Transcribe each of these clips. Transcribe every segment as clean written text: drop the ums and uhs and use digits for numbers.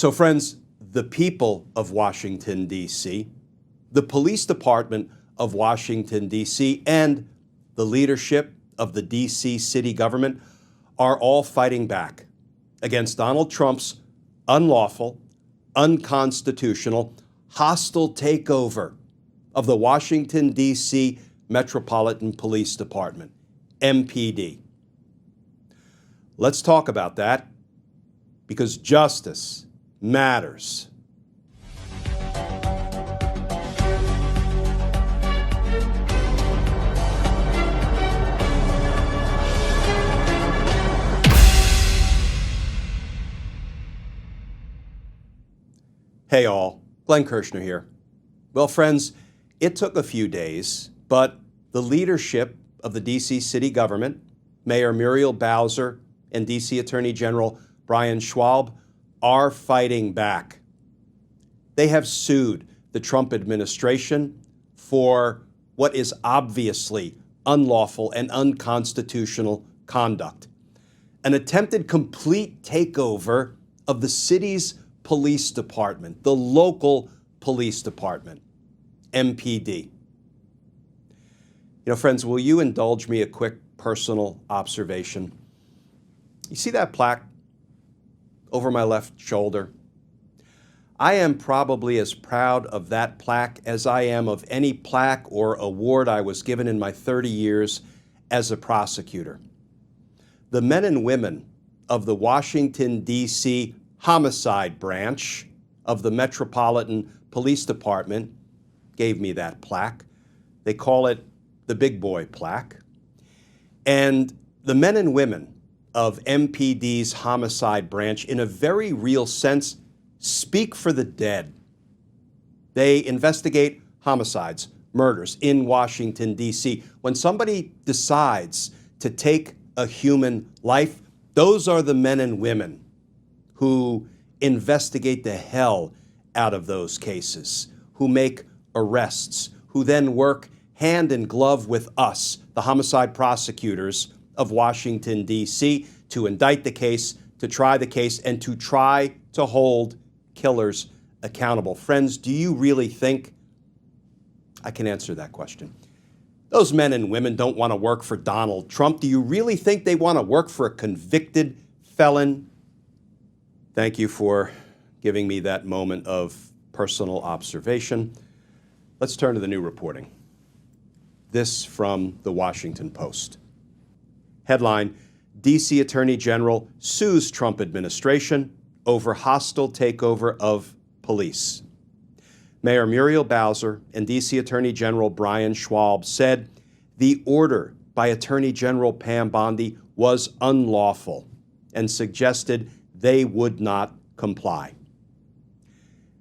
So friends, the people of Washington, D.C., the police department of Washington, D.C., and the leadership of the D.C. city government are all fighting back against Donald Trump's unlawful, unconstitutional, hostile takeover of the Washington, D.C. Metropolitan Police Department, MPD. Let's talk about that, because justice matters. Hey all, Glenn Kirshner here. Well, friends, it took a few days, but the leadership of the D.C. city government, Mayor Muriel Bowser and D.C. Attorney General Brian Schwab, are fighting back. They have sued the Trump administration for what is obviously unlawful and unconstitutional conduct, an attempted complete takeover of the city's police department, the local police department, MPD. You know, friends, will you indulge me a quick personal observation? You see that plaque over my left shoulder? I am probably as proud of that plaque as I am of any plaque or award I was given in my 30 years as a prosecutor. The men and women of the Washington, D.C. Homicide Branch of the Metropolitan Police Department gave me that plaque. They call it the Big Boy plaque. And the men and women of MPD's Homicide Branch, in a very real sense, speak for the dead. They investigate homicides, murders in Washington, D.C. When somebody decides to take a human life, those are the men and women who investigate the hell out of those cases, who make arrests, who then work hand in glove with us, the homicide prosecutors of Washington, D.C., to indict the case, to try the case, and to try to hold killers accountable. Friends, do you really think I can answer that question? Those men and women don't want to work for Donald Trump. Do you really think they want to work for a convicted felon? Thank you for giving me that moment of personal observation. Let's turn to the new reporting. This from the Washington Post. Headline: D.C. Attorney General sues Trump administration over hostile takeover of police. Mayor Muriel Bowser and D.C. Attorney General Brian Schwab said the order by Attorney General Pam Bondi was unlawful and suggested they would not comply.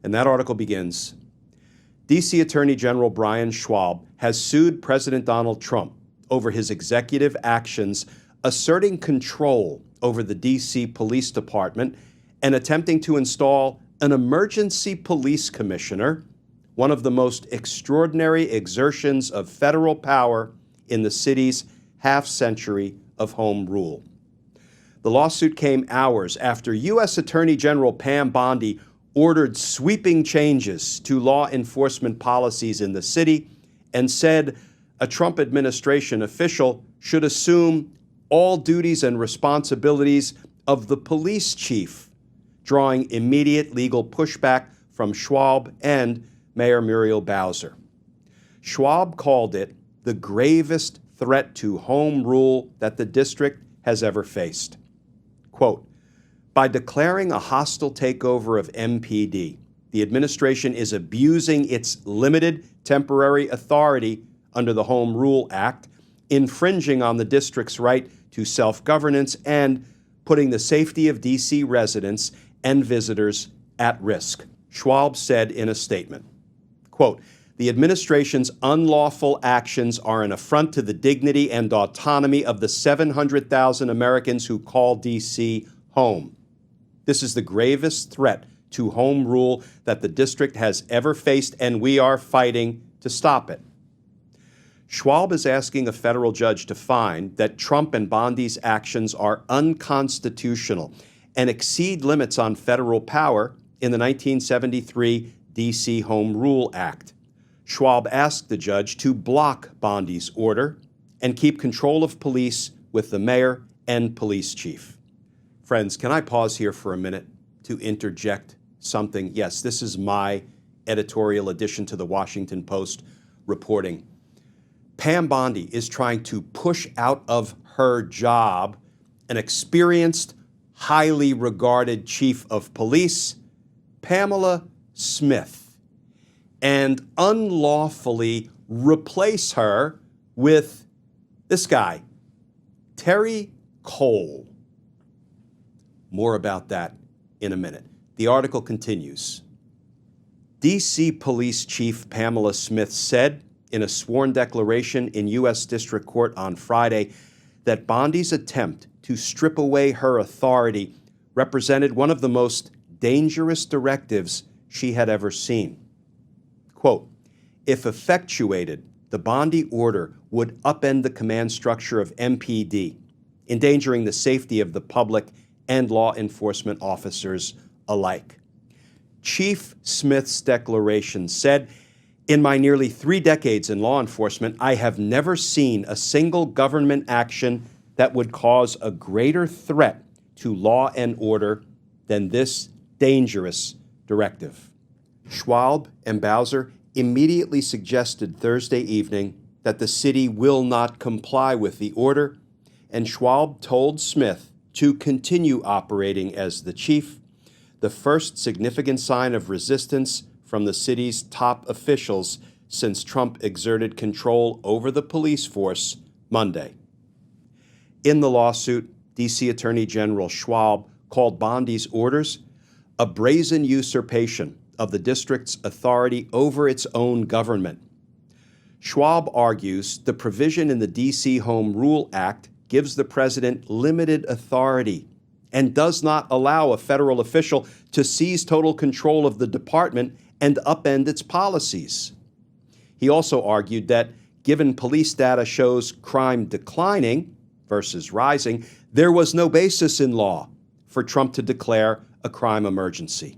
And that article begins, D.C. Attorney General Brian Schwab has sued President Donald Trump over his executive actions asserting control over the D.C. Police Department and attempting to install an emergency police commissioner, one of the most extraordinary exertions of federal power in the city's half-century of home rule. The lawsuit came hours after U.S. Attorney General Pam Bondi ordered sweeping changes to law enforcement policies in the city and said a Trump administration official should assume all duties and responsibilities of the police chief, drawing immediate legal pushback from Schwab and Mayor Muriel Bowser. Schwab called it the gravest threat to home rule that the district has ever faced. Quote, by declaring a hostile takeover of MPD, the administration is abusing its limited temporary authority under the Home Rule Act, infringing on the district's right to self-governance, and putting the safety of D.C. residents and visitors at risk, Schwab said in a statement. Quote, the administration's unlawful actions are an affront to the dignity and autonomy of the 700,000 Americans who call D.C. home. This is the gravest threat to home rule that the district has ever faced, and we are fighting to stop it. Schwab is asking a federal judge to find that Trump and Bondi's actions are unconstitutional and exceed limits on federal power in the 1973 D.C. Home Rule Act. Schwab asked the judge to block Bondi's order and keep control of police with the mayor and police chief. Friends, can I pause here for a minute to interject something? Yes, this is my editorial addition to the Washington Post reporting. Pam Bondi is trying to push out of her job an experienced, highly regarded chief of police, Pamela Smith, and unlawfully replace her with this guy, Terry Cole. More about that in a minute. The article continues. D.C. Police Chief Pamela Smith said in a sworn declaration in U.S. District Court on Friday that Bondi's attempt to strip away her authority represented one of the most dangerous directives she had ever seen. Quote, if effectuated, the Bondi order would upend the command structure of MPD, endangering the safety of the public and law enforcement officers alike. Chief Smith's declaration said, in my nearly 3 decades in law enforcement, I have never seen a single government action that would cause a greater threat to law and order than this dangerous directive. Schwab and Bowser immediately suggested Thursday evening that the city will not comply with the order, and Schwab told Smith to continue operating as the chief, the first significant sign of resistance from the city's top officials since Trump exerted control over the police force Monday. In the lawsuit, D.C. Attorney General Schwab called Bondi's orders a brazen usurpation of the district's authority over its own government. Schwab argues the provision in the D.C. Home Rule Act gives the president limited authority and does not allow a federal official to seize total control of the department and upend its policies. He also argued that given police data shows crime declining versus rising, there was no basis in law for Trump to declare a crime emergency.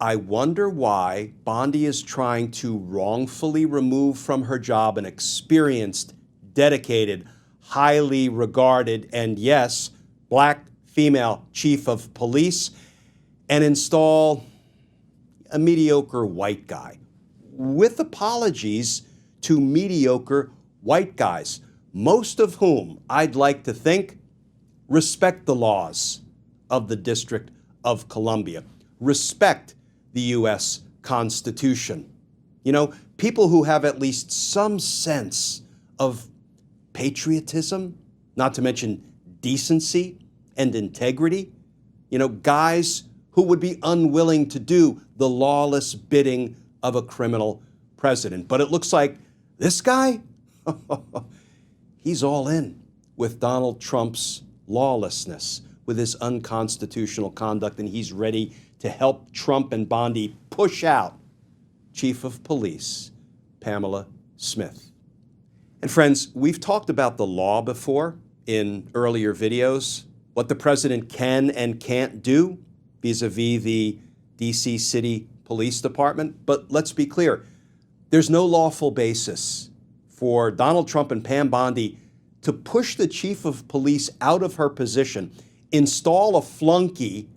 I wonder why Bondi is trying to wrongfully remove from her job an experienced, dedicated, highly regarded, and yes, black female chief of police and install a mediocre white guy, with apologies to mediocre white guys, most of whom I'd like to think respect the laws of the District of Columbia, respect the U.S. Constitution. You know, people who have at least some sense of patriotism, not to mention decency and integrity. You know, guys who would be unwilling to do the lawless bidding of a criminal president. But it looks like this guy, he's all in with Donald Trump's lawlessness, with his unconstitutional conduct, and he's ready to help Trump and Bondi push out Chief of Police Pamela Smith. And friends, we've talked about the law before in earlier videos, what the president can and can't do vis-a-vis the D.C. City Police Department. But let's be clear, there's no lawful basis for Donald Trump and Pam Bondi to push the chief of police out of her position, install a flunky,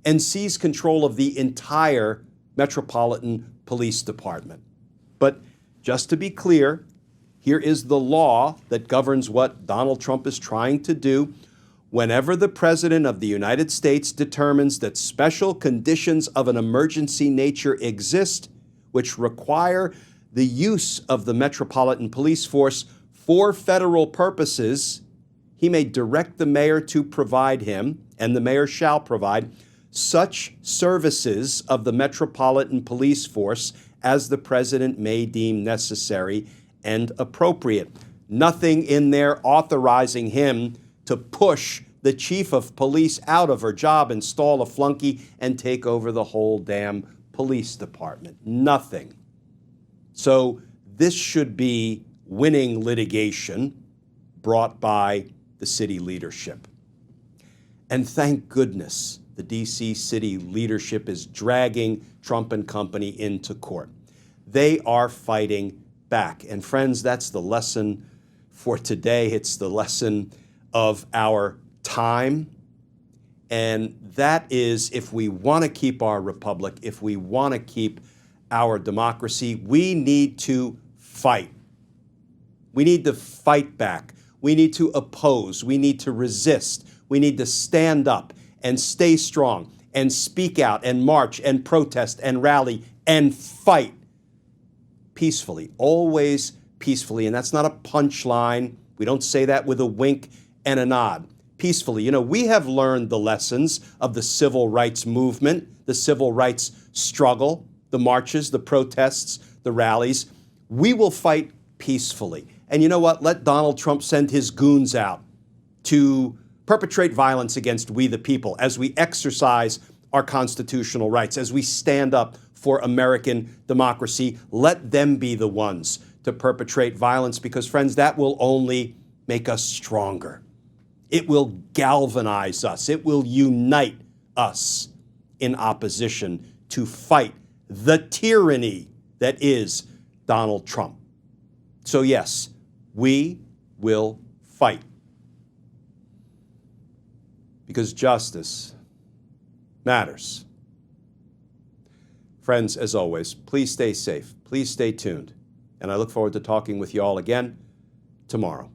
and seize control of the entire Metropolitan Police Department. But just to be clear, here is the law that governs what Donald Trump is trying to do. Whenever the President of the United States determines that special conditions of an emergency nature exist, which require the use of the Metropolitan Police Force for federal purposes, he may direct the mayor to provide him, and the mayor shall provide, such services of the Metropolitan Police Force as the President may deem necessary and appropriate. Nothing in there authorizing him to push the chief of police out of her job, install a flunky, and take over the whole damn police department. Nothing. So this should be winning litigation brought by the city leadership. And thank goodness the D.C. city leadership is dragging Trump and company into court. They are fighting back. And friends, that's the lesson for today. It's the lesson of our time. And that is, if we want to keep our republic, if we want to keep our democracy, we need to fight. We need to fight back. We need to oppose. We need to resist. We need to stand up and stay strong and speak out and march and protest and rally and fight peacefully, always peacefully. And that's not a punchline. We don't say that with a wink and a nod. Peacefully. You know, we have learned the lessons of the civil rights movement, the civil rights struggle, the marches, the protests, the rallies. We will fight peacefully. And you know what? Let Donald Trump send his goons out to perpetrate violence against we the people as we exercise our constitutional rights, as we stand up for American democracy. Let them be the ones to perpetrate violence because, friends, that will only make us stronger. It will galvanize us. It will unite us in opposition to fight the tyranny that is Donald Trump. So yes, we will fight. Because justice matters. Friends, as always, please stay safe. Please stay tuned. And I look forward to talking with you all again tomorrow.